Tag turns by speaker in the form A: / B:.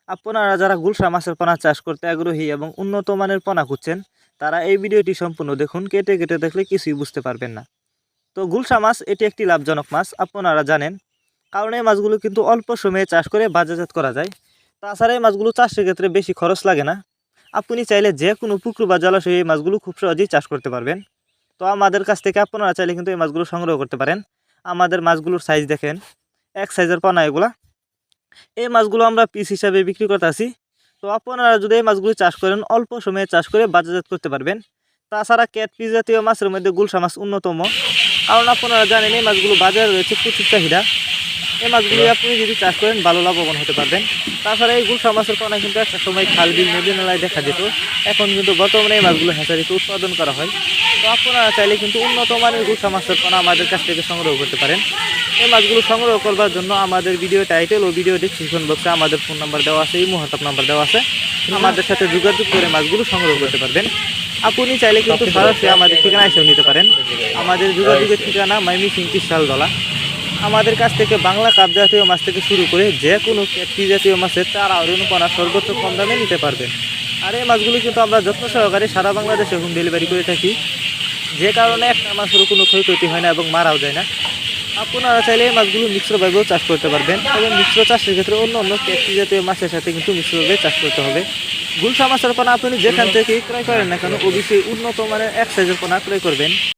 A: আপনারা যারা গুলশা মাছের পোনা চাষ করতে আগ্রহী এবং উন্নত মানের পোনা খুঁজছেন তারা এই ভিডিওটি সম্পূর্ণ দেখুন। কেটে কেটে দেখলে কিছুই বুঝতে পারবেন না। তো গুলশা মাছ এটি একটি লাভজনক মাছ, আপনারা জানেন, কারণ এই মাছগুলো কিন্তু অল্প সময়ে চাষ করে বাজারজাত করা যায়। তাছাড়া এই মাছগুলো চাষের ক্ষেত্রে বেশি খরচ লাগে না। আপনি চাইলে যে কোনো পুকুর বা জলাশয়ে এই মাছগুলো খুব সহজেই চাষ করতে পারবেন। তো আমাদের কাছ থেকে আপনারা চাইলে কিন্তু এই মাছগুলো সংগ্রহ করতে পারেন। আমাদের মাছগুলোর সাইজ দেখেন, এক সাইজের পোনা এগুলা। এই মাছগুলো আমরা পিস হিসাবে বিক্রি করতে আসি। তো আপনারা যদি এই মাছগুলো চাষ করেন অল্প সময়ে চাষ করে বাজারজাত করতে পারবেন। তাছাড়া ক্যাটফিশ জাতীয় মাছের মধ্যে গুলশা মাছ অন্যতম, কারণ আপনারা জানেন এই মাছগুলো বাজারে রয়েছে প্রচুর চাহিদা। এই মাছগুলি আপনি যদি চাষ করেন ভালো লাভবান হতে পারবেন। তাছাড়া এই গুলশা মাছের পোনা কিন্তু একটা সময় খাল বিল নদী নালায় দেখা যেত, এখন কিন্তু বর্তমানে এই মাছগুলো হ্যাচারিতে উৎপাদন করা হয়। তো আপনারা চাইলে কিন্তু উন্নত মানের গুলশা মাছের পোনা আমাদের কাছ থেকে সংগ্রহ করতে পারেন। এই মাছগুলো সংগ্রহ করবার জন্য আমাদের ভিডিও টাইটেল ও ভিডিও ডিসক্রিপশন বক্সে আমাদের ফোন নাম্বার দেওয়া আছে, এই হোয়াটসঅ্যাপ নাম্বার দেওয়া আছে। আমাদের সাথে যোগাযোগ করে মাছগুলো সংগ্রহ করতে পারবেন। আপনি চাইলে কিন্তু সরাসরি আমাদের ঠিকানা এসেও নিতে পারেন। আমাদের যোগাযোগের ঠিকানা ময়মনসিংহ শালদলা। আমাদের কাছ থেকে বাংলা কাপ জাতীয় মাছ থেকে শুরু করে যে কোনো ক্যাটফিশ জাতীয় মাছের চারা আর পোনা সর্বোচ্চ কম দামে নিতে পারবেন। আর এই মাছগুলো কিন্তু আমরা যত্ন সহকারে সারা বাংলাদেশে হোম ডেলিভারি করে থাকি, যে কারণে একটা মাছেরও কোনো ক্ষয়ক্ষতি হয় না এবং মারাও যায় না। আপনারা চাইলে এই মাছগুলো মিশ্রভাবেও চাষ করতে পারবেন, এবং মিশ্র চাষের ক্ষেত্রে অন্য অন্য ক্যাটফিশ জাতীয় মাছের সাথে কিন্তু মিশ্রভাবে চাষ করতে হবে। গুলশা মাছের পোনা আপনি যেখান থেকে ক্রয় করেন না কেন অবশ্যই উন্নত মানের এক সাইজের পোনা ক্রয় করবেন।